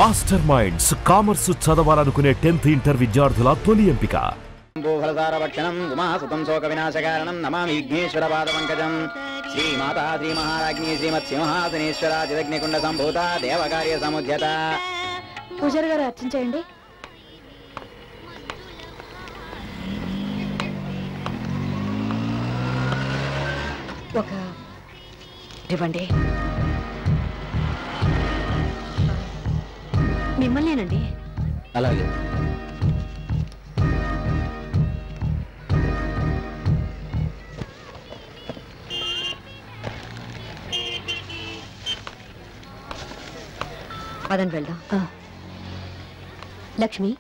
Master minds commerce చదవాలనుకునే 10th inter విద్యార్థుల తొలి ఎంపిక. భూఫలసారభక్షణం ఉమాసుతం శోక వినాశకారణం నమామి విఘ్నేశ్వర పాదపంకజం. శ్రీ మాతా శ్రీ మహారాజ్ఞి శ్రీమత్ సింహాసనేశ్వర చిదగ్నికుండ సంభూత దేవకార్య సముద్యత. పూజారి గారు అర్చించండి. ఒక ఇవ్వండి. మిమ్మల్నేనండి. అలాగే. పదండి వెళ్దాం. లక్ష్మి,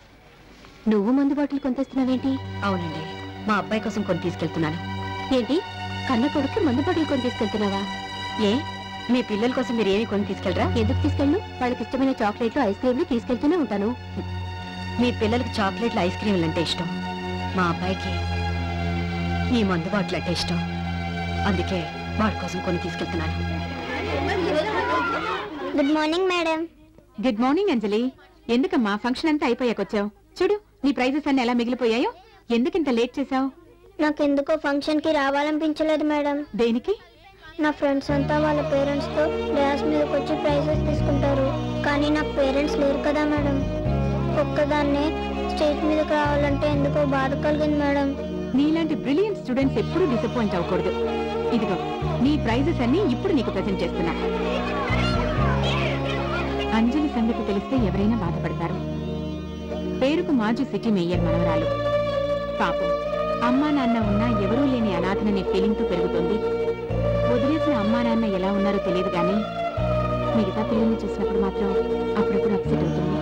నువ్వు మందు బాటిల్ కొనిస్తున్నావేంటి? అవునండి, మా అబ్బాయి కోసం కొని తీసుకెళ్తున్నాను. ఏంటి, కన్న కొడుకు మందు బాటిల్ కొని తీసుకెళ్తున్నావా? ఏ, మీ పిల్లల కోసం మీరు ఏమి కొని తీసుకెళ్ళరా? ఎందుకు తీసుకెళ్ళు? వాళ్ళకి ఇష్టమైన చాక్లెట్లు ఐస్ క్రీమ్లు తీసుకెళ్తూనే ఉంటాను. మీ పిల్లలకి చాక్లెట్లు ఐస్ క్రీమ్లు అంటే ఇష్టం, మా అబ్బాయికి ఈ మందు బాటిల్ అంటే ఇష్టం. అందుకే వాళ్ళ కోసం కొని తీసుకెళ్తున్నాను. Good morning madam. Good morning Anjali. ఎందుకమ్మా ఫంక్షన్ అంతా అయిపోయాకొచ్చావు? చూడు నీ ప్రైజెస్ అన్ని ఎలా మిగిలిపోయాయో. ఎందుకింత లేట్ చేసావు? నాకెందుకో ఫంక్షన్ కి రావాలనిపించలేదు మేడం. దేనికి? నా ఫ్రెండ్స్ అంతా వాళ్ళ పేరెంట్స్ తో డాన్స్ మీదకి వచ్చి ప్రైజెస్ తీసుకుంటారు, కానీ నాకు పేరెంట్స్ లేరు కదా మేడం. ఒక్కదాన్నే స్టేజ్ మీదకి రావాలంటే ఎందుకో బాధ కలిగింది మేడం. నీలాంటి బ్రిలియంట్ స్టూడెంట్స్ ఎప్పుడూ డిసప్పాయింట్ అవ్వకూడదు. ఇదిగో నీ ప్రైజెస్ అన్ని ఇప్పుడు నీకు ప్రెజెంట్ చేస్తున్నా. అంజలి సంగతి తెలిస్తే ఎవరైనా బాధపడతారు. పేరుకు మాజీ సిటీ మేయర్ మనవరాలు. పాపం, అమ్మా నాన్న ఉన్నా ఎవరూ లేని అనాథననే ఫీలింగ్తో పెరుగుతుంది. వదిలేసిన అమ్మా నాన్న ఎలా ఉన్నారో తెలియదు కానీ మిగతా పిల్లల్ని చూసినప్పుడు మాత్రం అప్పుడప్పుడు అప్సెట్ అవుతుంది.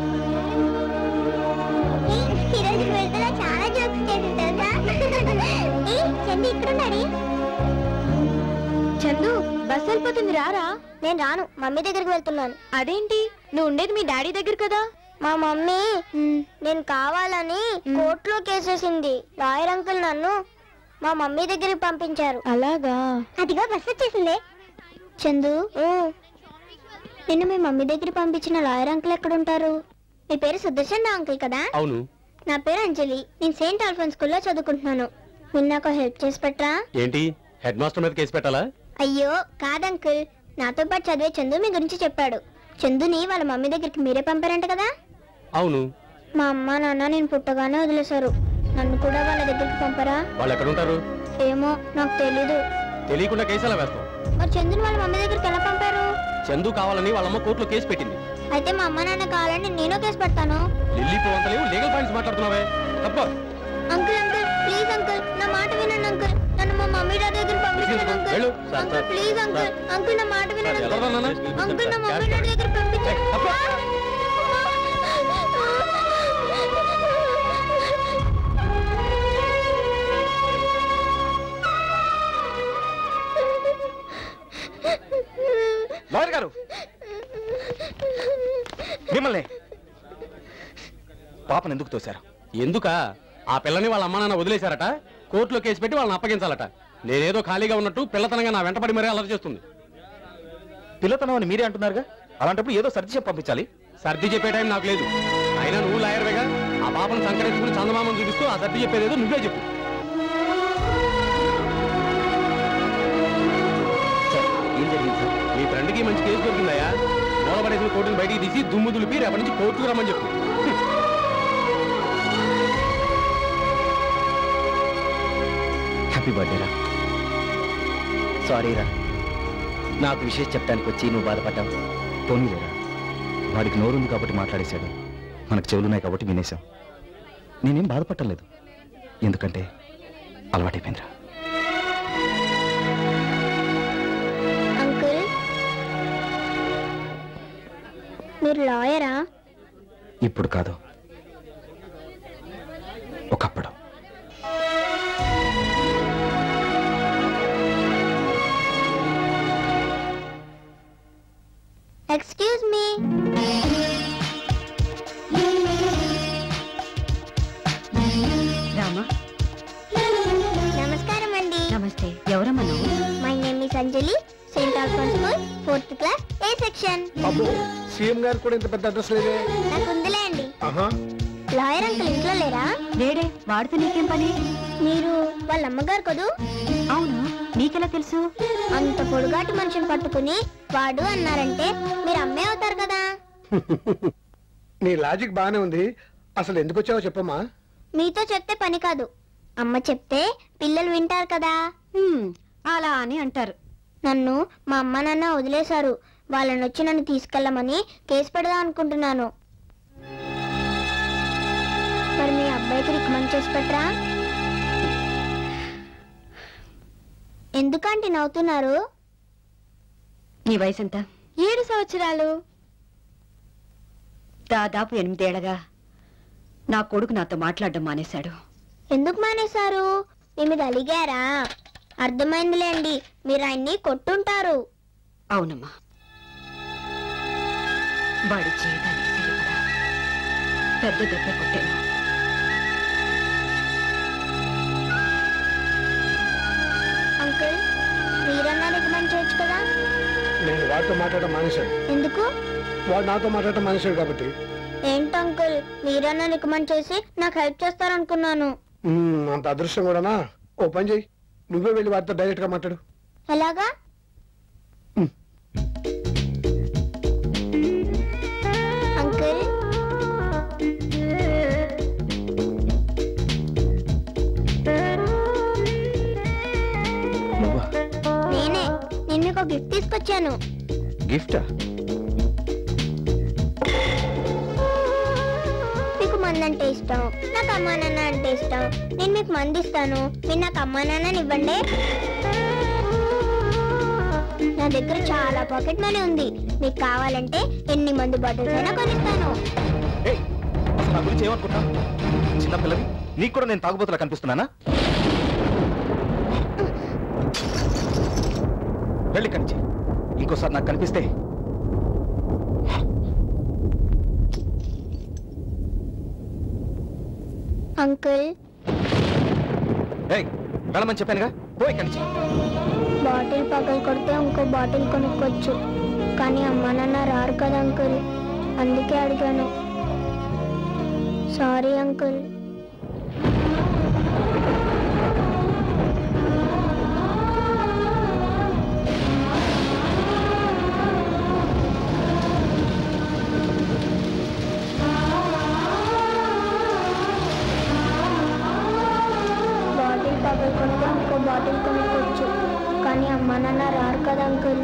చందు, బస్ వెళ్ళిపోతుంది, రారా. నేను రాను, మమ్మీ దగ్గరికి వెళ్తున్నాను. అదేంటి, నువ్వు ఉండేది మీ డాడీ దగ్గర కదా. మా మమ్మీ నేను కావాలని కోర్టులో కేసేసింది. లాయర్ అంకుల్ నన్ను మా మమ్మీ దగ్గరికి పంపించారు. అలాగా? అదిగా బస్ వచ్చేసింది. చందు, నిన్ను మీ మమ్మీ దగ్గర పంపించిన లాయర్ అంకుల్ ఎక్కడుంటారు? మీ పేరు సుదర్శన్ అంకుల్ కదా? అవును. నా పేరు అంజలి. నేను సెయింట్ ఆల్ఫోన్స్ స్కూల్లో చదువుకుంటున్నాను. మీరు నాకు హెల్ప్ చేసి పెట్టరా? ఏంటి, హెడ్ మాస్టర్ మీద కేసు పెట్టాలా? అయ్యో కాదంకుల్, నాతో పాటు చదివే చందు మీ గురించి చెప్పాడు. చందుని వాళ్ళ మమ్మీ దగ్గరికి మీరే పంపారంట కదా? అవును. మా అమ్మ నాన్న నేను పుట్టగానే వదిలేశారు. నన్ను కూడా వాళ్ళ దగ్గరికి పంపరా? వాళ్ళు ఎక్కడ ఉంటారు? ఏమో, నాకు తెలీదు. తెలియకుండా కేసు ఎలా వేస్తాం? మరి చందుని వాళ్ళ మమ్మీ దగ్గరికి ఎలా పంపారు? చందు కావాలని వాళ్ళమ్మ కోర్టులో కేసు పెట్టింది. అయితే మా అమ్మ నాన్న కావాలని నేను కేసు పెడతాను. లిల్లీ పోవంతలేవు, లీగల్ పాయింట్స్ మాట్లాడుతున్నావే. తప్ప. అంకుల్ అంకుల్ ప్లీజ్ అంకుల్, నా మాట వినండి అంకుల్. నన్ను మా మమ్మీ డాడీ దగ్గర పంపించండి uncle. Uncle please uncle, uncle నా మాట వినండి అంకుల్. అంకుల్ నా మమ్మీ డాడీ దగ్గర పంపించండి. లాయర్ గారు, మిమ్మల్ని పాపను ఎందుకు తోశారు? ఎందుకా? ఆ పిల్లని వాళ్ళ అమ్మ నాన్న వదిలేశారట, కోర్టులో కేసు పెట్టి వాళ్ళని అప్పగించాలట. నేనేదో ఖాళీగా ఉన్నట్టు పిల్లతనంగా నా వెంటపడి మరీ అలరి చేస్తుంది. పిల్లతనం అని మీరే అంటున్నారుగా, అలాంటప్పుడు ఏదో సర్ది చెప్పి పంపించాలి. సర్ది చెప్పే టైం నాకు లేదు. అయినా నువ్వు లాయర్వేగా, ఆ పాపను సంకరించుకుని చందమామను చూపిస్తూ ఆ సర్ది చెప్పేదేదో నువ్వే చెప్పు. మీ ఫ్రెండ్కి మంచి కేసు దొరికిందయా. మూలపడేసిన కోర్టును బయటికి తీసి దుమ్ము దులిపి రేపటి నుంచి కోర్టుకు రమ్మని చెప్పు. హ్యాపీ బర్త్డేరా. సారీరా, నాకు విషయం చెప్పడానికి వచ్చి నువ్వు బాధపడ్డావు. పోనీలేరా, వాడికి నోరుంది కాబట్టి మాట్లాడేశాడు, మనకు చెవులున్నాయి కాబట్టి వినేశాం. నేనేం బాధపడలేదు, ఎందుకంటే అలవాటైపోయిందిరా. మీరు లాయరా? ఇప్పుడు కాదు, ఒకప్పుడు. Excuse me. రామా. నమస్కారం అండి. నమస్తే. ఎవరమ్మా నువ్వు? My name is Anjali, saint Alphonse school 4th class A section. అబ్బో, సీఎం గారు కూడా ఇంత పెద్ద అడ్రస్ లేదే. నాకు ఉందిలే అండి. లాయర్ అంకుల్ ఇంట్లో లేరా? లేడే, వాడితో నీకేం పని? మీరు వాళ్ళ అమ్మగారు కదూ? అవును, నీకెలా తెలుసు? అంత పొడుగాటి మనిషిని పట్టుకుని వాడు అన్నారంటే మీరు అమ్మే అవుతారు కదా. నీ లాజిక్ బానే ఉంది. అసలు ఎందుకు వచ్చావో చెప్పమ్మా. మీతో చెప్తే పని కాదు, అమ్మ చెప్తే పిల్లలు వింటారు కదా. అలా అని అంటారు. నన్ను మా అమ్మ నాన్న వదిలేశారు. వాళ్ళని వచ్చి నన్ను తీసుకెళ్ళమని కేసు పెడదాం అనుకుంటున్నాను. మరి మీ అబ్బాయికి రికమెండ్ చేసి పెట్టరా? ఎందుకంటే నవ్వుతున్నారు? నీ వయసు ఎంత? 7 సంవత్సరాలు. దాదాపు 8 ఏళ్లగా నా కొడుకు నాతో మాట్లాడడం మానేశాడు. ఎందుకు మానేశారు? మీ మీద అలిగారా? అర్థమైందిలేండి, మీరు ఆయన్ని కొట్టుంటారు. అవునమ్మా, వాడి జీవితానికి సరిపడా పెద్ద దెబ్బ కొట్టాను. అంకుల్, మీరన్నా రికమెండ్ చేయొచ్చు కదా. నేను వాడితో మాట్లాడటం మానేశాడు. ఎందుకు? వాడు నాతో మాట్లాడటం మానేశాడు కాబట్టి. ఏంటి అంకుల్, మీరన్నా రికమెండ్ చేసి నాకు హెల్ప్ చేస్తారనుకున్నాను. అంత అదృష్టం కూడానా? ఓ పని చెయ్యి, నువ్వే వెళ్ళి వాడితో డైరెక్ట్ గా మాట్లాడు. ఎలాగా? అంకుల్, నేనే నిన్ను ఒక గిఫ్ట్ తీసుకొచ్చాను. గిఫ్టా? మీకు మందంటే ఇష్టం, నాకు అమ్మా నాన్న అంటే ఇష్టం. నేను మీకు మంది ఇస్తాను, మీరు నాకు అమ్మా నాన్నని ఇవ్వండి. నా దగ్గర చాలా పాకెట్ మనీ ఉంది. మీకు కావాలంటే ఎన్ని మందు బాటిల్స్ అయినా కొనిస్తాను. నా గురించి ఏమనుకుంటా? చిన్నపిల్లవి, నీకు కూడా నేను తాగుబోతులా కనిపిస్తున్నానా? వెళ్ళి కనిచి ఇంకోసారి నాకు కనిపిస్తే అంకుల్, వెళ్ళమని చెప్పానుగా, పోయి కనిచి. బాటిల్ పగలు కొడితే ఇంకో బాటిల్ కొనుక్కోవచ్చు, కానీ అమ్మా నాన్న రారు కదా అంకుల్, అందుకే అడిగాను. Sorry uncle. బాటిల్ పగలు కొడితే ఇంకో బాటిల్ కొనుక్కోవచ్చు, కానీ అమ్మా నాన్న రారు కదా అంకుల్.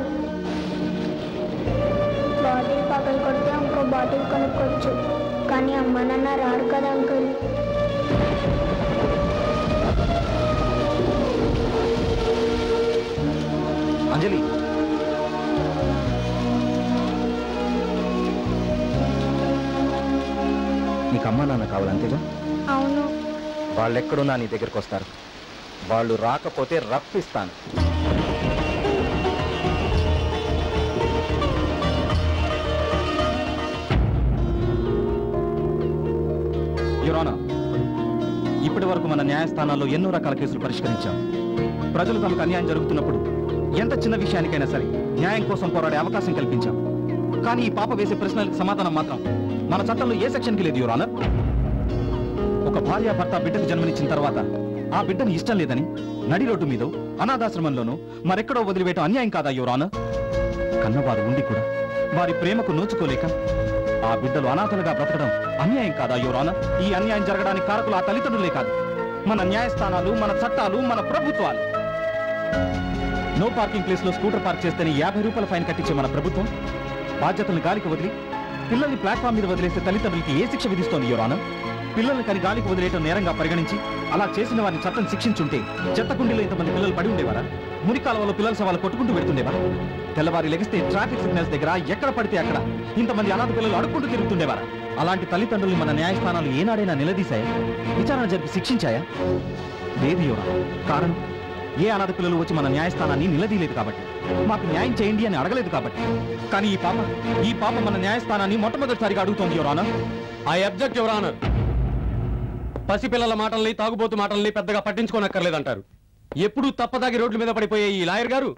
బాటిల్ పగలు కొడితే ఇంకో బాటిల్ కొనుక్కోవచ్చు, కానీ అమ్మా నాన్న రారు కదా అంకుల్. అంజలి, నీకు అమ్మా నాన్న కావాలంతేగా? అవును. వాళ్ళెక్కడున్నా నీ దగ్గరికి వస్తారు. వాళ్ళు రాకపోతే రప్పిస్తాను. యువర్ ఆనర్, ఇప్పటి వరకు మన న్యాయస్థానాల్లో ఎన్నో రకాల కేసులు పరిష్కరించాం. ప్రజలు తమకు అన్యాయం జరుగుతున్నప్పుడు ఎంత చిన్న విషయానికైనా సరే న్యాయం కోసం పోరాడే అవకాశం కల్పించాం. కానీ ఈ పాప వేసే ప్రశ్నలకు సమాధానం మాత్రం మన చట్టంలో ఏ సెక్షన్కి లేదు. యువర్ ఆనర్, ఒక భార్య భర్త బిడ్డకు జన్మనిచ్చిన తర్వాత ఆ బిడ్డని ఇష్టం లేదని నడి రోడ్డు మీద అనాథాశ్రమంలోనూ మరెక్కడో వదిలివేయటం అన్యాయం కాదా యువర్ ఆనర్? కన్నవారు ఉండి కూడా వారి ప్రేమకు నోచుకోలేక ఆ బిడ్డలు అనాథలుగా బ్రతకడం అన్యాయం కాదా యువర్ ఆనర్? ఈ అన్యాయం జరగడానికి కారకులు ఆ తల్లిదండ్రులే కాదు, మన న్యాయస్థానాలు, మన చట్టాలు, మన ప్రభుత్వాలు. నో పార్కింగ్ ప్లేస్ లో స్కూటర్ పార్క్ చేస్తేనే 50 రూపాయల ఫైన్ కట్టించే మన ప్రభుత్వం బాధ్యతలను గాలికి వదిలి పిల్లల్ని ప్లాట్ఫామ్ మీద వదిలేస్తే తల్లిదండ్రులకి ఏ శిక్ష విధిస్తోంది యువర్ ఆనర్? పిల్లల్ని కని గాలికి వదిలేయటం నేరంగా పరిగణించి అలా చేసిన వారిని చట్టం శిక్షించుంటే చెత్తకుండీలో ఇంతమంది పిల్లలు పడి ఉండేవారా? మురికాలంలో పిల్లల సవాలు కొట్టుకుంటూ పెడుతుండేవా? తెల్లవారి లెగిస్తే ట్రాఫిక్ సిగ్నల్స్ దగ్గర ఎక్కడ పడితే అక్కడ ఇంతమంది అనాథ పిల్లలు అడుక్కుంటూ తిరుగుతుండేవారా? అలాంటి తల్లిదండ్రులు మన న్యాయస్థానాలు ఏనాడైనా నిలదీశాయా? విచారణ జరిపి శిక్షించాయా? లేదు యువర్ ఆనర్. కారణం, ఏ అనాథ పిల్లలు వచ్చి మన న్యాయస్థానాన్ని నిలదీయలేదు కాబట్టి, మాకు న్యాయం చేయండి అని అడగలేదు కాబట్టి. కానీ ఈ పాప మన న్యాయస్థానాన్ని మొట్టమొదటిసారిగా అడుగుతోంది your honour. I object your honour. పసిపిల్లల మాటల్ని, తాగుబోతు మాటల్ని పెద్దగా పట్టించుకోనక్కర్లేదంటారు. ఎప్పుడూ తప్పదాగి రోడ్ల మీద పడిపోయే ఈ లాయర్ గారు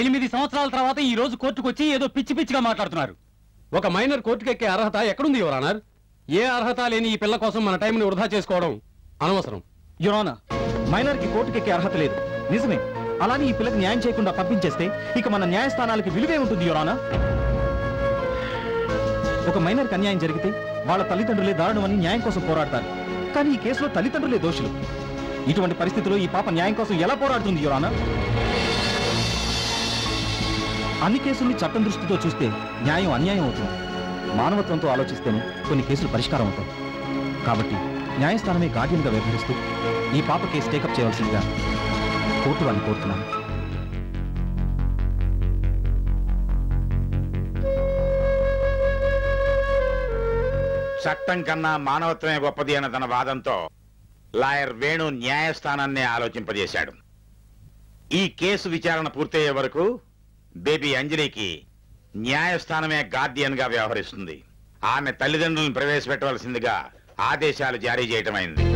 8 సంవత్సరాల తర్వాత ఈ రోజు కోర్టుకు వచ్చి ఏదో పిచ్చి పిచ్చిగా మాట్లాడుతున్నారు. ఒక మైనర్ కోర్టుకెక్కే అర్హత ఎక్కడుంది యువర్ ఆనర్? ఏ అర్హత లేని ఈ పిల్ల కోసం మన టైంని వృధా చేసుకోవడం అనవసరం. యువర్ ఆనర్, మైనర్ కి కోర్టుకెక్కే అర్హత లేదు, నిజమే. అలానే ఈ పిల్లకి న్యాయం చేయకుండా పంపించేస్తే ఇక మన న్యాయస్థానాలకి విలువే ఉంటుంది యువర్ ఆనర్. ఒక మైనర్కి అన్యాయం జరిగితే వాళ్ళ తల్లిదండ్రులే దారుణమని న్యాయం కోసం పోరాడతారు. కానీ ఈ కేసులో తల్లిదండ్రులే దోషులు. ఇటువంటి పరిస్థితుల్లో ఈ పాప న్యాయం కోసం ఎలా పోరాడుతుంది యువర్ ఆనర్? అన్ని కేసుల్ని చట్టం దృష్టితో చూస్తే న్యాయం అన్యాయం అవుతుంది. మానవత్వంతో ఆలోచిస్తేనే కొన్ని కేసులు పరిష్కారం అవుతాయి. కాబట్టి న్యాయస్థానమే గార్డియన్గా వ్యవహరిస్తూ ఈ పాప కేసు టేకప్ చేయవలసిందిగా కోర్టు వారిని కోరుతున్నాను. చట్టం కన్నా మానవత్వమే గొప్పది అన్న తన వాదంతో లాయర్ వేణు న్యాయస్థానాన్ని ఆలోచింపజేశాడు. ఈ కేసు విచారణ పూర్తయ్యే వరకు బేబీ అంజలికి న్యాయస్థానమే గార్డియన్ గా వ్యవహరిస్తుంది. ఆమె తల్లిదండ్రులను ప్రవేశపెట్టవలసిందిగా ఆదేశాలు జారీ చేయటమైంది.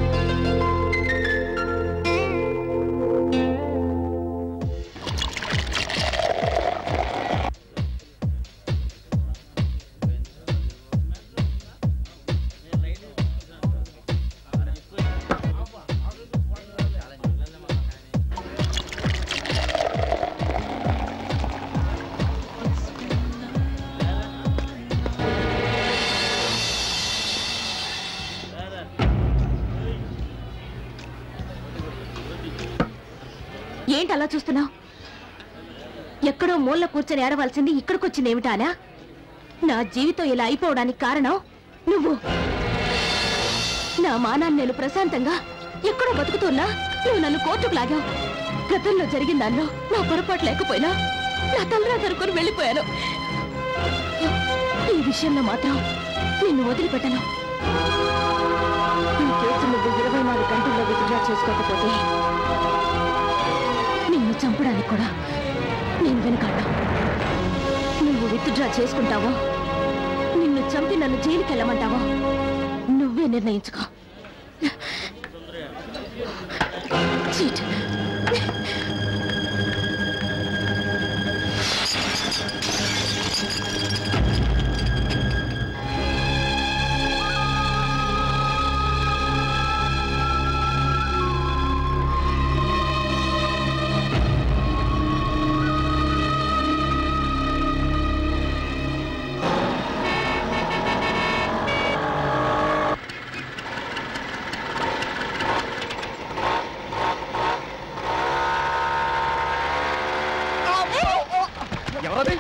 ఏంటి అలా చూస్తున్నావు? ఎక్కడో మూల కూర్చొని ఏడవలసింది ఇక్కడికి వచ్చింది ఏమిటానా? నా జీవితం ఇలా అయిపోవడానికి కారణం నువ్వు. నా మానాన్ని నేను ప్రశాంతంగా ఎక్కడో బతుకుతున్నా నువ్వు నన్ను కోర్టుకు లాగావు. గతంలో జరిగిన దానిలో నా పొరపాటు లేకపోయినా నా తలరా తరుకొని వెళ్ళిపోయాను. ఈ విషయంలో మాత్రం నిన్ను వదిలిపెట్టను. ఈ కేసు నువ్వు 24 గంటల్లో విత్డ్రా చేసుకోకపోతే నిన్ను చంపడానికి కూడా నేను వెనకాడ్డా. నువ్వు విత్డ్రా చేసుకుంటావో నిన్ను చంపి నన్ను జైలుకి వెళ్ళమంటావో నువ్వే నిర్ణయించుకో. చీట్. ఎవరది?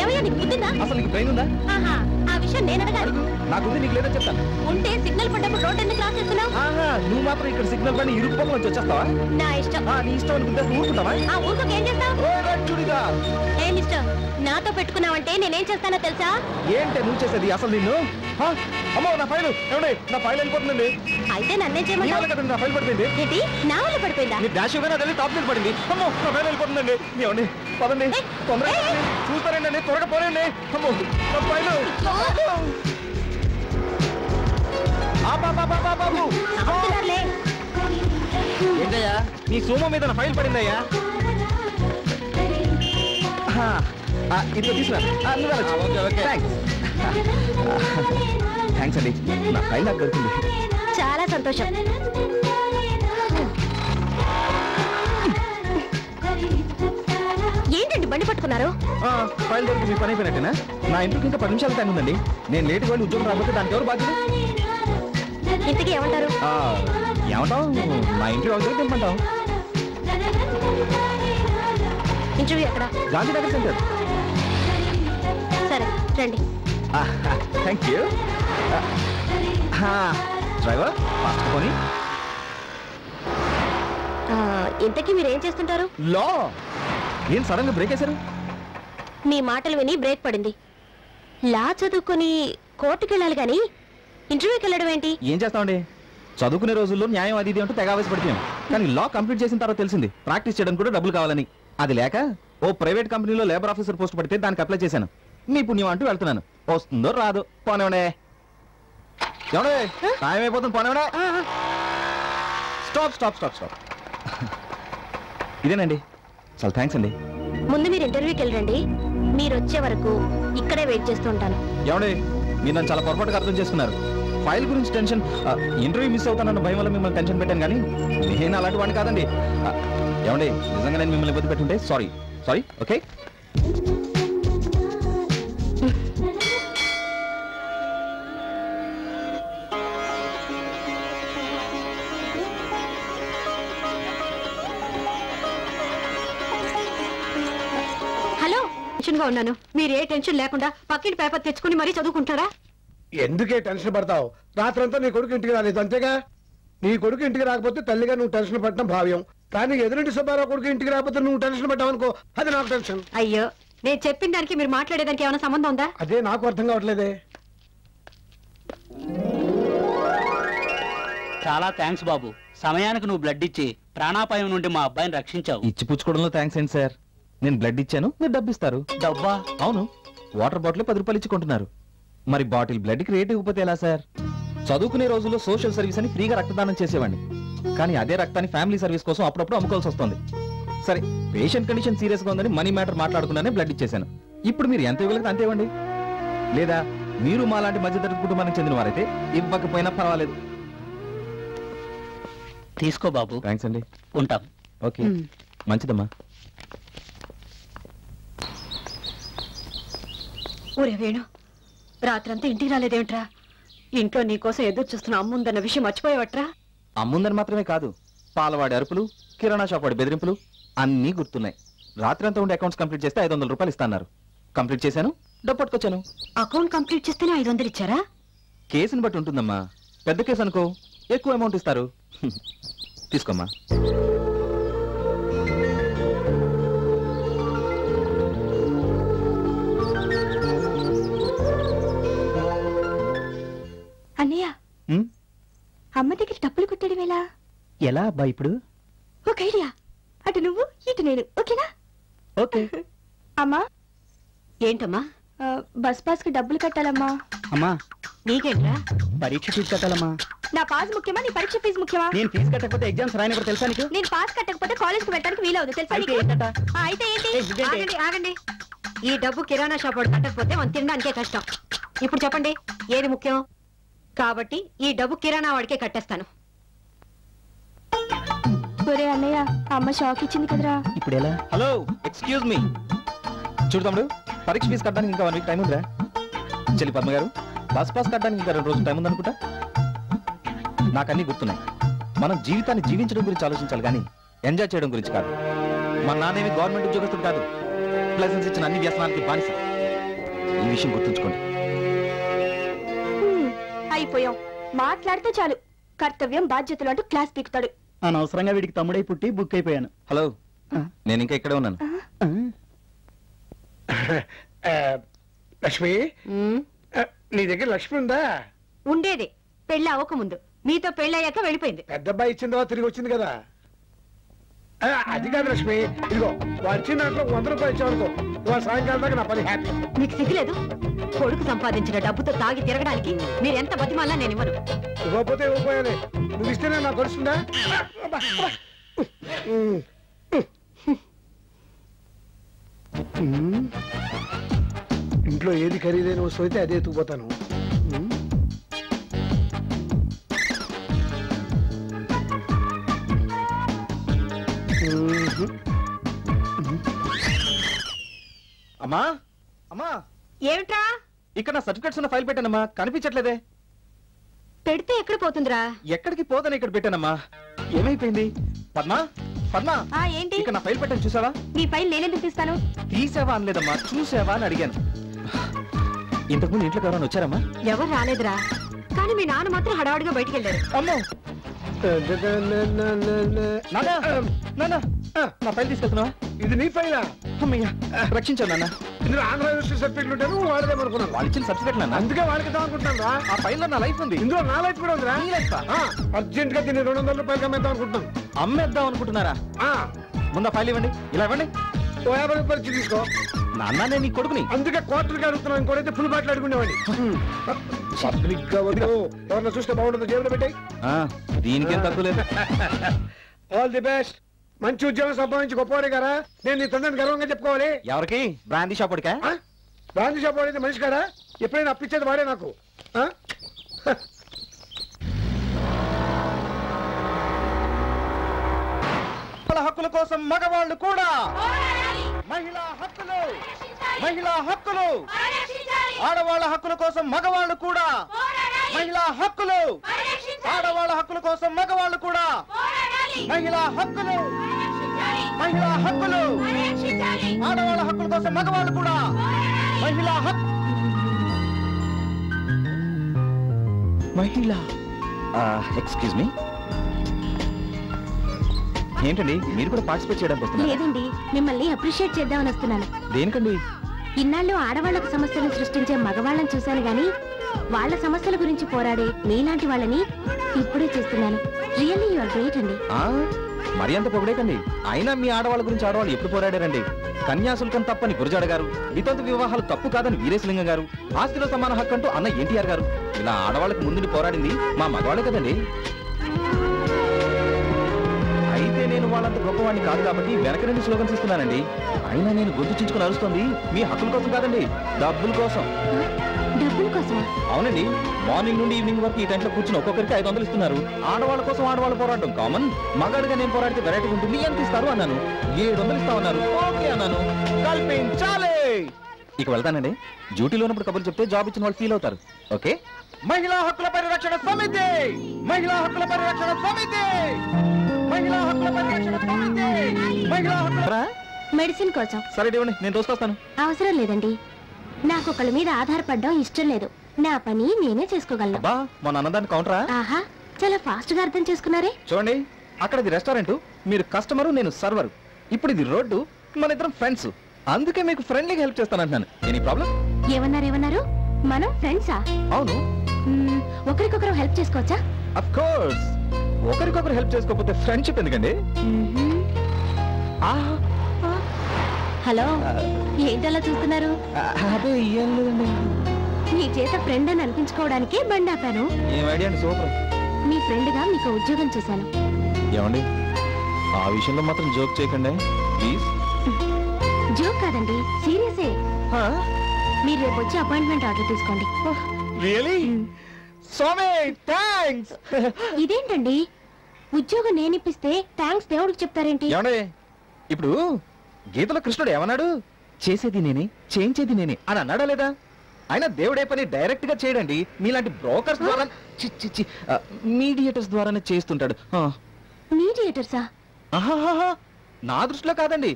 ఏమయ్యా నీకు బుద్ధిందా? అసలు నీకు బ్రెయిన్ ఉందా? ఆహా, ఆ విషయం నేను అడగాలి. నాకుంది, నీకు లేదో చెప్తాను. ఉంటే సిగ్నల్ పడ్డప్పుడు రోడ్ ఎందుకు క్రాస్ చేస్తున్నావు? ఆహా, నువ్వు మాత్రం ఇక్కడ సిగ్నల్ పని ఇరుకు పక్కన వచ్చి వచ్చేస్తావా? నా ఇష్టం. నీ ఇష్టం అనుకుంటే ఊరుకుంటావా? ఆ ఊరుకోక ఏం చేస్తావు? ఏ మిస్టర్, నాతో పెట్టుకున్నావంటే నేనేం చేస్తానో తెలుసా? ఏంటే నువ్వు చేసేది? అసలు నిన్ను అమ్మో, నా ఫైల్ ఏమండి, నా ఫైల్ వెళ్ళిపోతుందండి. అయితే నన్నేం నీ చేయమంటావు? వల్ల కదండి నా ఫైల్ పడిపోయింది. ఏంటి, నా వల్ల పడిపోయిందా? నీ డాష్ ఇవ్వనా తల్లి టాప్ మీద పడింది. అమ్మో, నా ఫైల్ వెళ్ళిపోతుందండి. ఏమండి, పదండి, తొందరగా చూస్తారండి, త్వరగా పోనండి. అమ్మో, నా ఫైల్. బాబు, ఆపుతున్నారులే. ఏంటయ్యా, నీ సోమ మీద నా ఫైల్ పడిందయ్యా. ఇదిగో తీసుకురా. థ్యాంక్స్ అండి, నా ఫైల్ నాకు దొరికింది. చాలా సంతోషం. ఏంటండి బండి పట్టుకున్నారు? ఫైల్ దొరికి మీ పని అయిపోయినట్టేనా? నా ఇంటికి ఇంకా 10 నిమిషాలు టైం ఉందండి. నేను లేట్ వెళ్ళి ఉద్యోగం రాకపోతే దానికి ఎవరు బాధ్యత? ఇంతకీ ఏమంటారు? ఏమంటావు, నా ఇంటికి అవుతుంది తెమ్మంటావు. ఇంటర్వ్యూ ఎక్కడ? గాంధీనగర్ సెంటర్. సరే రండి. Thank you. డ్రైవర్ ఫాస్ట్ పోనీ. ఇంతకీ మీరేం చేస్తుంటారు? లో ఏం సడన్ గా బ్రేక్ వేశారు? మీ మాటలు విని బ్రేక్ పడింది. లా చదువుకొని కోర్టుకి వెళ్ళాలి గాని ఇంటర్వ్యూకి వెళ్ళడం ఏంటి? ఏం చేస్తామండి, చదువుకునే రోజుల్లో న్యాయం అది ఇది అంటూ తెగ ఆవేశపడిపోయాం. కానీ లా కంప్లీట్ చేసిన తర్వాత తెలిసింది ప్రాక్టీస్ చేయడానికి కూడా డబ్బులు కావాలని. అది లేక ఓ ప్రైవేట్ కంపెనీలో లేబర్ ఆఫీసర్ పోస్ట్ పడితే దానికి అప్లై చేశాను. మీ పుణ్యం అంటూ వెళ్తున్నాను. వస్తుందో రాదు, పోనేవడే. టైం అయిపోతుంది, పోనేవడే. Stop stop stop stop. ఇదేనండి. చాలా థ్యాంక్స్ అండి. ముందు మీరు ఇంటర్వ్యూకి వెళ్ళండి, మీరు వచ్చే వరకు ఇక్కడే వెయిట్ చేస్తూ ఉంటాను. ఏమండి, మీరు నన్ను చాలా పొరపాటుగా అర్థం చేసుకున్నారు. ఫైల్ గురించి టెన్షన్, ఇంటర్వ్యూ మిస్ అవుతానన్న భయం వల్ల మిమ్మల్ని టెన్షన్ పెట్టాను, కానీ నేను అలాంటి వాడిని కాదండి. ఏమండి, నిజంగా నేను మిమ్మల్ని ఇబ్బంది పెట్టుంటే సారీ. ఓకే. హలో, టెన్షన్ గా ఉన్నాను. మీరు ఏ టెన్షన్ లేకుండా పక్కింటి పేపర్ తెచ్చుకుని మరీ చదువుకుంటారా? ఎందుకే టెన్షన్ పడతావు? రాత్రంతా నీ కొడుకు ఇంటికి రాలేదు అంతేగా. నీ కొడుకు ఇంటికి రాకపోతే తల్లిగా నువ్వు టెన్షన్ పడటం భావ్యం, కానీ ఎదురింటి సుబ్బారావు కొడుకు ఇంటికి రాకపోతే నువ్వు టెన్షన్ పడ్డావు అనుకో, అది నాకు టెన్షన్. అయ్యో, నేను చెప్పిన దానికి మీరు మాట్లాడేదానికి ఏమైనా సంబంధం ఉందా? అదే నాకు అర్థం కావట్లేదే. చాలా థ్యాంక్స్ బాబు. సమయానికి నువ్వు బ్లడ్ ఇచ్చి ప్రాణాపాయం నుండి మా అబ్బాయిని రక్షించావు. ఇచ్చి పుచ్చుకోవడంలో థ్యాంక్స్ ఏంటి సార్? నేను బ్లడ్ ఇచ్చాను, మీరు డబ్బు ఇస్తారు. డబ్బా? అవును, వాటర్ బాటిల్ 10 రూపాయలు ఇచ్చుకుంటున్నారు. మరి బాటిల్ బ్లడ్కి రేట్ ఇవ్వకపోతే ఎలా సార్? చదువుకునే రోజుల్లో సోషల్ సర్వీస్ అని ఫ్రీగా రక్తదానం చేసేవాడిని, కానీ అదే రక్తాన్ని ఫ్యామిలీ సర్వీస్ కోసం అప్పుడప్పుడు అమ్ముకోవాల్సి వస్తుంది. సరే, పేషెంట్ కండిషన్ సీరియస్ గా ఉందని మనీ మ్యాటర్ మాట్లాడుకున్నానే బ్లడ్ ఇచ్చేసాను. ఇప్పుడు మీరు ఎంత ఇవ్వగలిగితే అంతే ఇవ్వండి. లేదా మీరు మా లాంటి మధ్యతరగతి కుటుంబానికి చెందిన వారైతే ఇవ్వకపోయినా పర్వాలేదు. తీసుకో బాబు. థ్యాంక్స్ అండి. ఉంటాం. ఓకే, మంచిదమ్మా. ఊరే వేణు, రాత్రంతా ఇంటికి రాలేదేమిట్రా? ఇంట్లో నీకోసం ఎదురు చూస్తున్న అమ్ముందన్న విషయం మర్చిపోయావట్రా? అమ్ముందని మాత్రమే కాదు, పాలవాడి అరుపులు, కిరాణా షాప్ వాడి బెదిరింపులు అన్నీ గుర్తున్నాయి. రాత్రి అంతా ఉండే అకౌంట్స్ కంప్లీట్ చేస్తే 500 రూపాయలు ఇస్తాన్నారు. కంప్లీట్ చేశాను, డబ్బు పట్టుకొచ్చాను. అకౌంట్ కంప్లీట్ చేస్తేనే 500 ఇచ్చారా? కేసుని బట్టి ఉంటుందమ్మా. పెద్ద కేసు అనుకో, ఎక్కువ అమౌంట్ ఇస్తారు. తీసుకోమ్మా. అన్నయ్య, అమ్మ దగ్గర డబ్బులు కొట్టడం ఎలా అబ్బా ఇప్పుడు? ఒక ఐడియా. అటు నువ్వు, ఇటు నేను, ఓకేనా? ఓకే. అమ్మా. ఏంటమ్మా? బస్ పాస్ కి డబ్బులు కట్టాలమ్మా. అమ్మా, నీకేంట్రా? పరీక్ష ఫీజు కట్టాలమ్మా. నా పాస్ ముఖ్యమా, నీ పరీక్ష ఫీజు ముఖ్యమా? నేను ఫీజు కట్టకపోతే ఎగ్జామ్స్ రాయని కూడా తెలుసా నీకు? నేను పాస్ కట్టకపోతే కాలేజ్ కి వెళ్ళడానికి వీలవుతుంది తెలుసా నీకు? అయితే ఏంటి? ఆగండి. ఈ డబ్బు కిరాణా షాప్ వాడు కట్టకపోతే మనం తినడానికే కష్టం. ఇప్పుడు చెప్పండి, ఏది ముఖ్యం? కాబట్టి ఈ డబ్బు కిరాణా వాడికే కట్టేస్తాను. ఒరే అన్నయ్య, అమ్మ షాక్ ఇచ్చింది కదరా. ఇప్పుడు ఎలా? Hello, excuse me. చూడు తమ్ముడు, పరీక్ష ఫీజు కట్టడానికి ఇంకా 1 వీక్ టైం ఉందిరా. చెల్లి పద్మ గారు, బస్ పాస్ కట్టడానికి ఇంకా 2 రోజులు టైం ఉందనుకుంటా. నాకన్నీ గుర్తున్నాయి. మనం జీవితాన్ని జీవించడం గురించి ఆలోచించాలి, కానీ ఎంజాయ్ చేయడం గురించి కాదు. మా నాన్నేమి గవర్నమెంట్ ఉద్యోగస్తుడు కాదు, లైసెన్స్ ఇచ్చిన అన్ని వ్యసనాలకి బానిస. ఈ విషయం గుర్తుంచుకోండి. అయిపోయాం. మాట్లాడితే చాలు కర్తవ్యం బాధ్యతలు అంటూ క్లాస్ పీకుతాడు. అనవసరంగా వీడికి తమ్ముడై పుట్టి బుక్ అయిపోయాను. హలో, నేను ఇంకా ఇక్కడే ఉన్నాను. లక్ష్మి, నీ దగ్గర లక్ష్మి ఉందా? ఉండేది, పెళ్లి అవ్వకముందు. మీతో పెళ్లి అయ్యాక వెళ్ళిపోయింది. పెద్ద అబ్బాయి ఇచ్చిందో తిరిగి వచ్చింది కదా. అది కాదు లక్ష్మి, ఇదిగో వాడు ఇచ్చిన దాంట్లో 100 రూపాయలు ఇచ్చావనుకో, ఇవాళ సాయంకాలం దాకా నా పని హ్యాపీ. మీకు సిగ్గులేదు? కొడుకు సంపాదించిన డబ్బుతో తాగి తిరగడానికి మీరు ఎంత బతిమాలా నేను ఇవ్వను. ఇవ్వకపోతే ఇవ్వకపోయాలి, నువ్వు ఇస్తేనే నాకు తెలుస్తుందా? ఇంట్లో ఏది ఖరీదైన వస్తువు అయితే అదే ఎత్తుకుపోతాను. అమ్మా, అమ్మా, ఏమిట్రా? ఇక్కడ నా సర్టిఫికెట్స్ ఉన్న ఫైల్ పెట్టానమ్మా, కనిపించట్లేదే. పెడితే ఎక్కడ పోతుందిరా? ఎక్కడికి పోదని ఇక్కడ పెట్టానమ్మా. ఏమైపోయింది? పద్మా, పద్మా, ఏంటి? ఇక్కడ నా ఫైల్ పెట్టాను, చూసావా? నీ ఫైల్ నేనెందుకు తీస్తాను? తీసావా అనలేదమ్మా, చూసావా అని అడిగాను. ఇంతకుముందు ఇంట్లోకి ఎవరైనా వచ్చారమ్మా? ఎవరు రాలేదురా, కానీ మీ నాన్న మాత్రం హడావుడిగా బయటికి వెళ్ళారు. అమ్మో, నాన్న, నా ఫైల్ తీసుకెళ్తున్నావా? ఇది నీ ఫైలా? అమ్మయ్యా, రక్షించాను నాన్న. ఇందులో ఆంధ్ర యూనివర్సిటీ సర్టిఫికెట్లు ఉంటాను, వాడదేమనుకున్నాను. వాళ్ళు ఇచ్చిన సర్టిఫికెట్ నాన్న, అందుకే వాడికిద్దాం అనుకుంటున్నాను రా. ఆ ఫైల్లో నా లైఫ్ ఉంది. ఇందులో నా లైఫ్ కూడా ఉందిరా. అర్జెంట్ గా దీన్ని 200 రూపాయలు అమ్మేద్దాం అనుకుంటున్నాను. అమ్మేద్దాం అనుకుంటున్నారా? ముందు ఫైల్ ఇవ్వండి. ఇలా ఇవ్వండి. 50 రూపాయలు ఇచ్చి తీసుకో. నాన్న, నేను నీ కొడుకుని. అందుకే క్వార్టర్కి అడుగుతున్నాను, ఇంకోటైతే ఫుల్ బాటిల్ అడుగునేవాడి. పబ్లిక్ గా వద్దు, ఎవరన్నా చూస్తే బాగుంటుందో జేబులో పెట్టాయి. దీనికేం తక్కువ లేదు. All the best. మంచి ఉద్యోగం సంపాదించి గొప్పవాడే కదా నేను నీ తండ్రిని గర్వంగా చెప్పుకోవాలి. ఎవరికి? బ్రాందీ షాప్ ఉడికా? బ్రాందీ షాప్ వాడైతే మనిషి కదా, ఎప్పుడైనా అప్పించేది వాడే నాకు. హక్కుల కోసం మగవాళ్ళు కూడా, మహిళా హక్కులు, మహిళా హక్కులు, ఆడవాళ్ళ హక్కుల కోసం మగవాళ్ళు కూడా, మహిళా హక్కులు, ఆడవాళ్ళ హక్కుల కోసం మగవాళ్ళు కూడా, మహిళా హక్కులు, మహిళా హక్కులు, ఆడవాళ్ళ హక్కుల కోసం మగవాళ్ళు కూడా, మహిళా హక్కు. మహిళా ఎక్స్క్యూజ్ మీ, ఏంటండి మీరు కూడా పార్టిసిపేట్ చేయడానికి వస్తున్నారు? లేదండి, మిమ్మల్ని అప్రిషియేట్ చేద్దామని వస్తున్నాను. దేనికండి? ఇన్నాళ్ళు ఆడవాళ్లకు సమస్యలను సృష్టించే మగవాళ్ళని చూశాను గాని వాళ్ళ సమస్యల గురించి పోరాడే మీలాంటి వాళ్ళని ఇప్పుడే చూస్తున్నాను. రియల్లీ యు ఆర్ గ్రేట్ అండి. మరి అంత పొగడేకండి. అయినా మీ ఆడవాళ్ళ గురించి ఆడవాళ్ళు ఎప్పుడు పోరాడారండి? కన్యాశుల్కం తప్పని గురజాడ గారు, వితంతు వివాహాలు తప్పు కాదని వీరేశలింగం గారు, ఆస్తిలో సమాన హక్కు అంటూ అన్న ఎన్టీఆర్ గారు, ఇలా ఆడవాళ్ళకి ముందుని పోరాడింది మా మగవాళ్ళే కదండి. అయితే నేను వాళ్ళంత గొప్పవాడిని కాదు కాబట్టి వెనక నుండి స్లోగన్స్ ఇస్తున్నానండి. అయినా నేను గొంతు చించుకుని అరుస్తుంది మీ హక్కుల కోసం కాదండి, డబ్బుల కోసం. డబ్బుల కోసం? అవునండి. మార్నింగ్ నుండి ఈవినింగ్ వరకు ఈ టైంలో కూర్చుని ఒక్కొక్కరికి 500 ఇస్తున్నారు. ఆడవాళ్ళ కోసం ఆడవాళ్ళు పోరాటం కామన్. మగాడిగా నేను పోరాడితే వెరైటీ ఉంటుంది, ఎంత ఇస్తారు అన్నాను. 700 ఇస్తామన్నారు. ఓకే అన్నాను. కల్పించాలి. ఇక వెళ్తానండి. డ్యూటీలో ఉన్నప్పుడు కబుర్లు చెప్తే జాబ్ ఇచ్చిన వాళ్ళు ఫీల్ అవుతారు. ఓకే. మహిళా హక్కుల పరిరక్షణ సమితి, మహిళా హక్కుల పరిరక్షణ సమితి, మహిళా హక్కుల పరిరక్షణ సమితి, మహిళా హక్కుల. మెడిసిన్ కోసం. సరే ఇవ్వండి, నేను దోసుకొస్తాను. అవసరం లేదండి, నాకు ఒకళ్ళ మీద ఆధారపడడం ఇష్టం లేదు. నా పని నేనే చేసుకోగలను. అబ్బా, మొన్న అన్నదాన్ని కౌంటరా? ఆహా, చాలా ఫాస్ట్ గా అర్థం చేసుకున్నారే. చూడండి, అక్కడ ఇది రెస్టారెంట్, మీరు కస్టమరు, నేను సర్వర్. ఇప్పుడు ఇది రోడ్డు, మన ఇద్దరం ఫ్రెండ్స్. అందుకే మీకు ఫ్రెండ్లీగా హెల్ప్ చేస్తానంటున్నాను. Any problem? ఏమన్నారు? మనం ఫ్రెండ్సా? అవును. ఒకరికొకరు హెల్ప్ చేసుకోవచ్చా? Of course. ఒకరికొకరు హెల్ప్ చేసుకోకపోతే ఫ్రెండ్షిప్ ఎందుకండి? హలో, ఏంటలా చూస్తున్నారు? అదే ఏం లేదండి. మీ చేత ఫ్రెండ్ అని అనిపించుకోవడానికి బండి ఆపాను. ఏం ఐడియా అండి, సూపర్. మీ ఫ్రెండ్ గా మీకు ఉద్యోగం చేశాను. ఏమండి, ఆ విషయంలో మాత్రం జోక్ చేయకండి ప్లీజ్. జోక్ కాదండి, సీరియసే. మీరు రేపు వచ్చి అపాయింట్మెంట్ ఆర్డర్ తీసుకోండి. రియలీ? స్వామి థాంక్స్. ఇదేంటండి, ఉద్యోగం నేనిప్పిస్తే థాంక్స్ దేవుడికి చెప్తారేంటి? ఏమండి, ఇప్పుడు గీతలో కృష్ణుడు ఏమన్నాడు? చేసేది నేనే, చేయించేది నేనే అని అన్నాడా లేదా? ఆయన దేవుడే పని డైరెక్ట్ గా చేయడండి. మీలాంటి బ్రోకర్స్ ద్వారా, మీడియేటర్స్ ద్వారానే చేస్తుంటాడు. మీడియేటర్సా? నా దృష్టిలో కాదండి.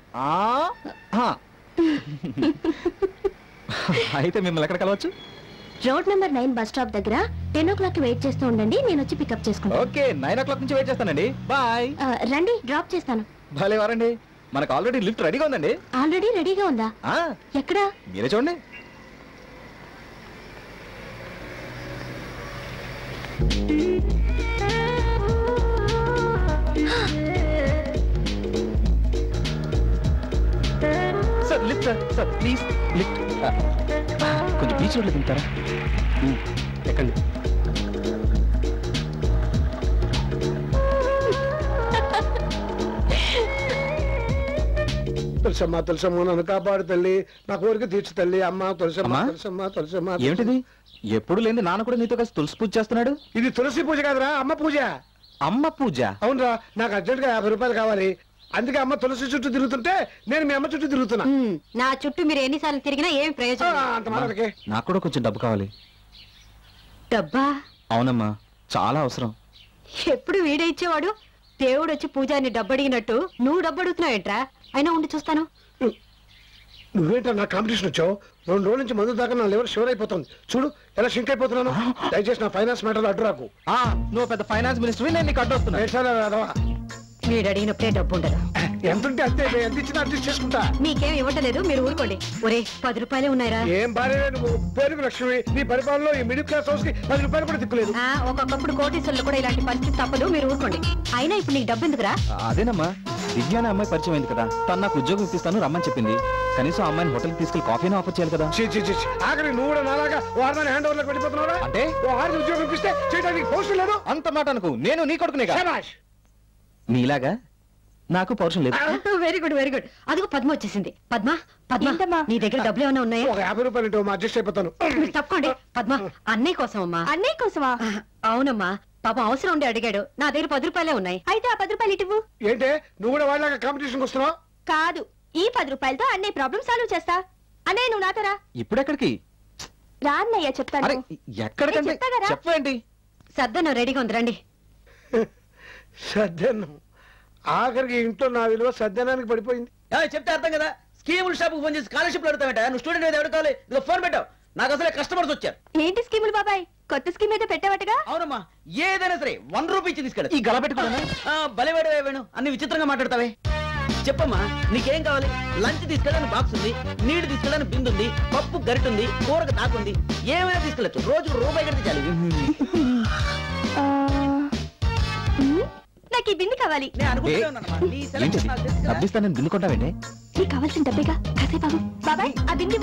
అయితే మిమ్మల్ని ఎక్కడ కలవచ్చు? రోడ్ నెంబర్ 9 బస్ స్టాప్ దగ్గర 10 o'clock వెయిట్ చేస్తూ ఉండండి, నేను వచ్చి పికప్ చేసుకుంటాను. ఓకే, 9 o'clock నుంచి వెయిట్ చేస్తానండి. బాయ్. రండి, డ్రాప్ చేస్తాను. భలే వారండి, మనకు ఆల్రెడీ లిఫ్ట్ రెడీగా ఉందండి. ఆల్రెడీ రెడీగా ఉందా? ఎక్కడా? మీరే చూడండి. Sir lift, sir please lift. కొంచెం బీచ్ రోడ్లో దిగుతారా? ఎక్కండి. తులసమ్మ తులసమ్మ నన్ను కాపాడు తల్లి, నా కోరిక తీర్చు తల్లి. అమ్మ తులసమ్మ తులసమ్మ తులసమ్మ. ఏమిటిది? ఎప్పుడు లేని నాన్న కూడా నీతో కలిసి తులసి పూజ చేస్తున్నాడు. ఇది తులసి పూజ కాదురా, అమ్మ పూజ. అమ్మ పూజ? అవునరా, నాకు అర్జెంట్ గా 50 రూపాయలు కావాలి. అందుకే అమ్మ తులసి చుట్టూ తిరుగుతుంటే నేను మీ అమ్మ చుట్టూ తిరుగుతున్నా. నా చుట్టూ మీరు ఎన్నిసార్లు తిరిగినా ఏం ప్రయోజనం? అంత మాటలకే. నాకు కూడా కొంచెం డబ్బు కావాలి. డబ్బా? అవునమ్మా, చాలా అవసరం. ఎప్పుడు వీడే ఇచ్చేవాడు, దేవుడు వచ్చి పూజారిని డబ్బు అడిగినట్టు నువ్వు డబ్బు అడుగుతున్నావు ఏంట్రా? అయినా ఉండి చూస్తాను. నువ్వేంటా నా కాంపిటీషన్ వచ్చావు? 2 రోజుల నుంచి మందు దాకా నా లివర్ షోర్ అయిపోతుంది. చూడు ఎలా షింక్ అయిపోతున్నాను. దయచేసి నా ఫైనాన్స్ మ్యాటర్ అడ్డు రాకు. నువ్వు పెద్ద ఫైనాన్స్ మినిస్టర్, నేను నీకు అడ్డు వస్తున్నా. వీడు అడిగినప్పుడే డబ్బు ఉండదు. ఎంతుంటే అంతే, ఎంత ఇచ్చినా అడ్జస్ట్ చేసుకుంటా. మీకేం ఇవ్వట్లేదు, మీరు ఊరుకోండి. ఒరే 10 రూపాయలే ఉన్నాయిరా. ఏం భార్య నువ్వు, పేరుకు లక్ష్మి. నీ పరిపాలనలో ఈ మిడిల్ క్లాస్ హౌస్ కి 10 రూపాయలు కూడా దిక్కులేదు. ఒక్కొక్కప్పుడు కోటీశ్వరులు కూడా ఇలాంటి పరిస్థితి తప్పదు, మీరు ఊరుకోండి. అయినా ఇప్పుడు నీకు డబ్బు ఎందుకురా? అదేనమ్మా, దివ్య అనే అమ్మాయి పరిచయం అయింది కదా, తను నాకు ఉద్యోగం ఇప్పిస్తాను రమ్మని చెప్పింది. కనీసం అమ్మాయిని హోటల్కి తీసుకెళ్లి కాఫీని ఆఫర్ చేయాలి కదా. ఆఖరి నువ్వు కూడా నాలాగా వారిని హ్యాండ్ ఓవర్ లో వెళ్ళిపోతున్నావు. అంటే ఉద్యోగం ఇప్పిస్తే చేయడానికి పోస్ట్ లేదు. అంత మాట అనుకు, నేను నీ కొడుకునే కదా. మీలాగా నాకు పౌరుషం లేదు. Very good very good. అదిగో పద్మ వచ్చేసింది. పద్మ పద్మ నీ దగ్గర డబ్బులు ఏమైనా ఉన్నాయా? ఒక 50 రూపాయలు అడ్జస్ట్ అయిపోతాను. మీరు తప్పకోండి. పద్మ అన్నయ్య కోసం అమ్మా. అన్నయ్య కోసమా? అవునమ్మా, పాపం అవసరం ఉండి అడిగాడు. నా దగ్గర 10 రూపాయలే ఉన్నాయి. అయితే ఆ 10 రూపాయలు ఇటువు. ఏంటే నువ్వు కూడా వాళ్ళ కాంపిటీషన్ వస్తున్నావు? కాదు, ఈ 10 రూపాయలతో అన్నయ్య ప్రాబ్లం సాల్వ్ చేస్తా. అన్నయ్య నువ్వు నాతోరా. ఇప్పుడెక్కడికి? రా అన్నయ్య చెప్తాను. ఎక్కడికంటే చెప్పండి. సర్దను రెడీగా ఉంది రండి. సర్దన్నం ఆఖరికి ఇంట్లో నా విలువ సర్దనానికి పడిపోయింది. చెప్తే అర్థం కదా. స్కీముల షాప్ ఫోన్ చేసి స్కాలర్షిప్ అడుగుతావేట. నువ్వు స్టూడెంట్ అయితే ఎవరు కావాలి? ఇదిగో ఫోన్ పెట్టావు. నాకు అసలే కస్టమర్స్ వచ్చారు. ఏంటి స్కీములు బాబాయ్? కొత్త స్కీమ్ అయితే పెట్టావటగా? అవునమ్మా, ఏదైనా సరే 1 రూపీ ఇచ్చి తీసుకెళ్ళి. ఈ గల పెట్టుకోవడం బలివాడు వేణు అన్ని విచిత్రంగా మాట్లాడతావే. చెప్పమ్మా నీకేం కావాలి? లంచ్ తీసుకెళ్ళడానికి బాక్స్ ఉంది, నీళ్లు తీసుకెళ్ళడానికి బిందు ఉంది, పప్పు గరిట ఉంది, కూరకు తాకుంది, ఏమైనా తీసుకెళ్ళచ్చు. రోజుకు రూపాయి కడితే చాలు. నాకు ఈ బిందు కావాలి. డబ్బిస్తానని బిల్లు కొంటావండి. నీకు కావాల్సిన డబ్బేగా. కాసేపు బాబాయ్ ఆ బిందు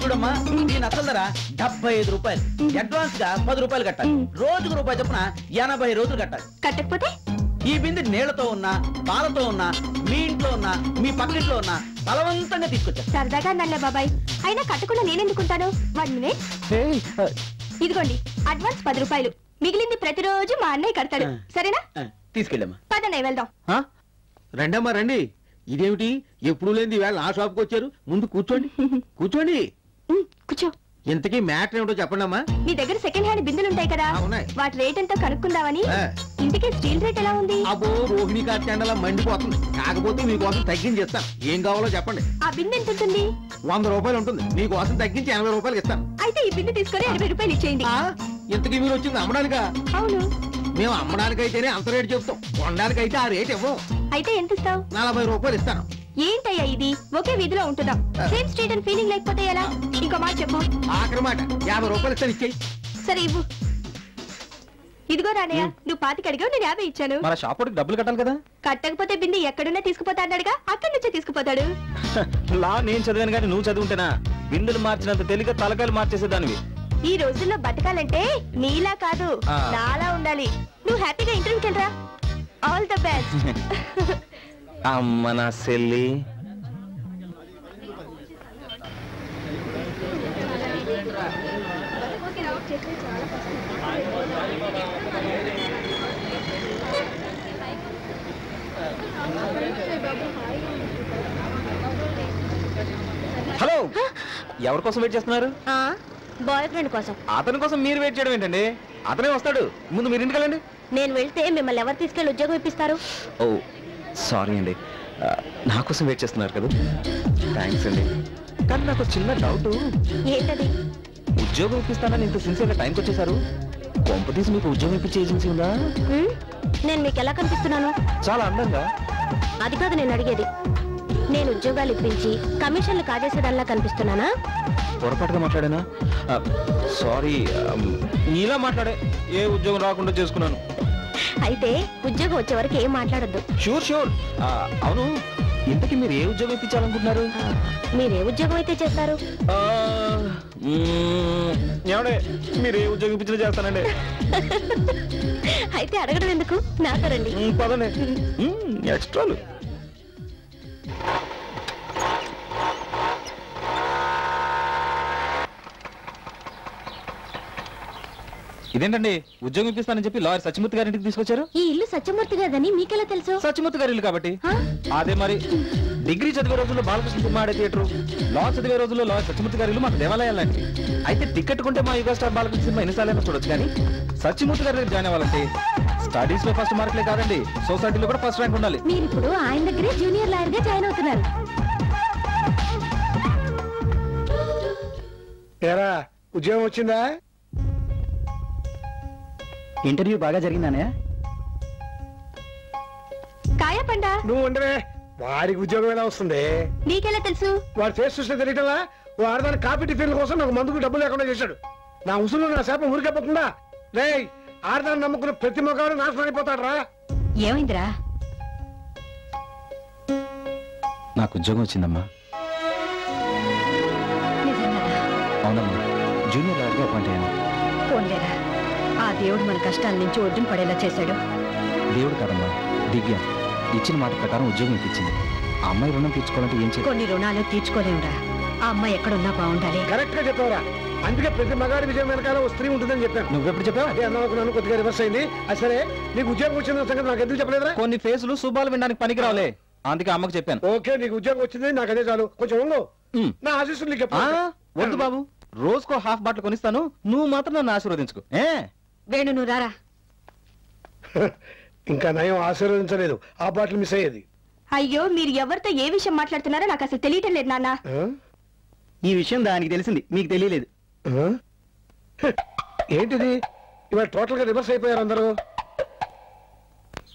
చూడమ్మా, దీని అసలు ధర 75 రూపాయలు. అడ్వాన్స్ గా 10 రూపాయలు కట్టాలి. రోజుకు రూపాయి చొప్పున 80 రోజులు కట్టాలి. కట్టకపోతే ఈ బిందు నీళ్లతో ఉన్నా, పాలతో ఉన్నా, మీ ఇంట్లో ఉన్నా, మీ పక్కింట్లో ఉన్నా బలవంతంగా తీసుకొచ్చా. సరదాగా అన్నాలే బాబాయ్. అయినా కట్టకుండా నేనెందుకుంటాను? వాడిని ఇదిగోండి అడ్వాన్స్ 10 రూపాయలు. మిగిలింది ప్రతిరోజు మా అన్నయ్య కడతాడు. సరేనా? తీసుకెళ్ళమ్మా. పదన్నయ్య వెళ్దాం. రండమ్మా రండి. ఇదేమిటి ఎప్పుడు లేని వేళ నా షాప్కి వచ్చారు? ముందు కూర్చోండి కూర్చోండి. కూర్చో. ఇంతకీ మ్యాటర్ ఏమిటో చెప్పండి అమ్మా. మీ దగ్గర సెకండ్ హ్యాండ్ బిందులు ఉంటాయి కదా, వాటి రేట్ ఎంతో కనుక్కుందామని. ఇంటికి స్టీల్ రేట్ ఎలా ఉంది? అబ్బో రోహిణి కార్తెండలా మండిపోతుంది. కాకపోతే మీకోసం తగ్గించి ఇస్తాను. ఏం కావాలో చెప్పండి. ఆ బిందు ఎంత ఉంటుంది? 100 రూపాయలు ఉంటుంది. మీకోసం తగ్గించి 80 రూపాయలు ఇస్తాను. అయితే ఈ బిందు తీసుకొని 80 రూపాయలు ఇచ్చేయండి. ఇంతకీ మీరు వచ్చింది అమ్మడానికా? అవును. మేము అమ్మడానికైతేనే అంత రేటు చెప్తాం, కొనడానికైతే ఆ రేట్ ఇవ్వం. అయితే ఎంత ఇస్తావు? 40 రూపాయలు ఇస్తాను. ఏంటయ్యా ఇది? ఒకే వీధిలో ఉంటున్నాం, సేమ్ స్ట్రీట్ అని ఫీలింగ్ లేకపోతే ఎలా? ఇంకో మాట చెప్పు. ఆఖరి మాట 50 రూపాయలు ఇస్తాను, ఇచ్చేయి. సరే ఇవ్వు. ఇదిగో రానయ్య, నువ్వు 25 అడిగావు, నేను 50 ఇచ్చాను. మన షాప్ డబ్బులు కట్టాలి కదా. కట్టకపోతే బింది ఎక్కడున్నా తీసుకుపోతా అన్నాడుగా, అక్కడి నుంచే తీసుకుపోతాడు. లా నేను చదివాను కానీ నువ్వు చదువుంటేనా? బిందులు మార్చినంత తెలియక తలకాయలు మార్చేసేదానివి. ఈ రోజుల్లో బతకాలంటే నీలా కాదు, నాలా ఉండాలి. నువ్వు హ్యాపీగా ఇంటర్వ్యూకి వెళ్ళరా. All the best. అమ్మ నా సెల్లి. హలో, ఎవరి కోసం వెయిట్ చేస్తున్నారు? బాయ్ ఫ్రెండ్ కోసం. అతని కోసం మీరు వెయిట్ చేయడం ఏంటండి? అతనే వస్తాడు, ముందు మీరు ఇంటికి వెళ్ళండి. నేను వెళ్తే మిమ్మల్ని ఎవరు తీసుకెళ్ళి ఉద్యోగం ఇప్పిస్తారు? ఓ సారీ అండి, నా కోసం వెయిట్ చేస్తున్నారు కదా. థ్యాంక్స్ అండి, కానీ నాకు చిన్న డౌట్. ఏంటది? ఉద్యోగం ఇప్పిస్తానని ఇంత సిన్సియర్గా టైంకి వచ్చేసారు. కొంప తీసి మీకు ఉద్యోగం ఇప్పించే ఏజెన్సీ ఉందా? నేను మీకు ఎలా కనిపిస్తున్నాను? చాలా అందంగా. అది కాదు నేను అడిగేది. నేను ఉద్యోగాలు ఇప్పించి కమిషన్లు కాజేసేదానిలా కనిపిస్తున్నానా? పొరపాటుగా మాట్లాడానా? సారీ, నీలా మాట్లాడే ఏ ఉద్యోగం రాకుండా చేసుకున్నాను. అయితే ఉద్యోగం వచ్చే వరకు ఏం మాట్లాడద్దు. Sure sure. అవును, ఇంతకీ మీరు ఏ ఉద్యోగం ఇప్పించాలనుకుంటున్నారు? మీరు ఏ ఉద్యోగం అయితే చేస్తారు? ఏమండే, మీరు ఏ ఉద్యోగం ఇప్పించినా చేస్తానండి. అయితే అడగడం ఎందుకు, నాతో రండి. పదండి, ఎక్స్ట్రాలు. ఇదేంటండి, ఉద్యోగం ఇప్పిస్తానని చెప్పి లాయర్ సత్యమూర్తి గారి ఇంటికి తీసుకొచ్చారు? ఈ ఇల్లు సత్యమూర్తి గారిదని మీకెలా తెలుసు? సత్యమూర్తి గారి ఇల్లు కాబట్టి. అదే మరి, డిగ్రీ చదివే రోజుల్లో బాలకృష్ణ సినిమా ఆడే థియేటర్, లా చదివే రోజుల్లో లాయర్ సత్యమూర్తి గారి ఇల్లు మాకు దేవాలయాలండి. అయితే టికెట్ కొంటే మా యుగ స్టార్ బాలకృష్ణ సినిమా ఎన్నిసార్లైనా చూడొచ్చు. కానీ సత్యమూర్తి గారి దగ్గర జాయిన్ అవ్వాలంటే స్టడీస్ లో ఫస్ట్ మార్కులే కాదండి, సొసైటీలో కూడా ఫస్ట్ ర్యాంక్ ఉండాలి. మీరు ఇప్పుడు ఆయన దగ్గరే జూనియర్ లాయర్ గా జాయిన్ అవుతున్నారు. ఏరా, ఉద్యోగం వచ్చిందా? ఇంటర్వ్యూ బాగా జరిగిందానే? కాయా పండా? నువ్వు ఉండవే, వాడికి ఉద్యోగం ఎలా వస్తుంది? నీకెలా తెలుసు? వాడు ఫేస్ చూస్తే తెలియటలా. వాడదాని కాఫీ టిఫిన్ కోసం నాకు మందుకు డబ్బులు లేకుండా చేశాడు. నా ఉసులు నా శాపం ఊరికపోతుందా? రే, ఆడదాన్ని నమ్ముకున్న ప్రతి మొగాడు నాశనం అయిపోతాడు రా. ఏమైందిరా? నాకు ఉద్యోగం వచ్చిందమ్మా. అవునమ్మా, జూనియర్ లాయర్గా అపాయింట్ అయ్యాను. పోన్లేరా, ఆ దేవుడు మన కష్టాల నుంచి ఒడ్డున పడేలా చేశాడు. దేవుడు కాదమ్మా, దివ్య ఇచ్చిన మాట ప్రకారం ఉద్యోగం ఇప్పించింది. ఆ అమ్మాయి రుణం తీర్చుకోవాలంటే ఏం చేయాలి? కొన్ని రుణాలు తీర్చుకోలేవురా. ఆ అమ్మాయి ఎక్కడున్నా బాగుండాలి. కరెక్ట్ గా చెప్పావురా. అందుకే ప్రతి మగాడి విజయం వెనకాల ఓ స్త్రీ ఉంటుందని చెప్పాను. నువ్వెప్పుడు చెప్పావు? అదే అన్నాను, కొద్దిగా రివర్స్ అయింది. అది సరే, నీకు ఉద్యోగం వచ్చిన సంగతి నాకు ఎందుకు చెప్పలేదురా? కొన్ని ఫేసులు శుభాలు వినడానికి పనికిరావులే, అందుకే అమ్మకు చెప్పాను. ఓకే, నీకు ఉద్యోగం వచ్చింది, నాకు అదే చాలు. కొంచెం ఉండు, నా ఆశీస్సులు నీకు వద్దు బాబు, రోజుకో హాఫ్ బాటిల్ కొనిస్తాను, నువ్వు మాత్రం నన్ను ఆశీర్వదించుకో. వేణు నువ్వు రారా. ఇంకా నయం ఆశీర్వదించలేదు, ఆ బాటిల్ మిస్ అయ్యేది. అయ్యో, మీరు ఎవరితో ఏ విషయం మాట్లాడుతున్నారో నాకు అసలు తెలియటం లేదు నాన్న. ఈ విషయం దానికి తెలిసింది, మీకు తెలియలేదు. ఏంటిది, ఇవాళ టోటల్ గా రివర్స్ అయిపోయారు అందరూ.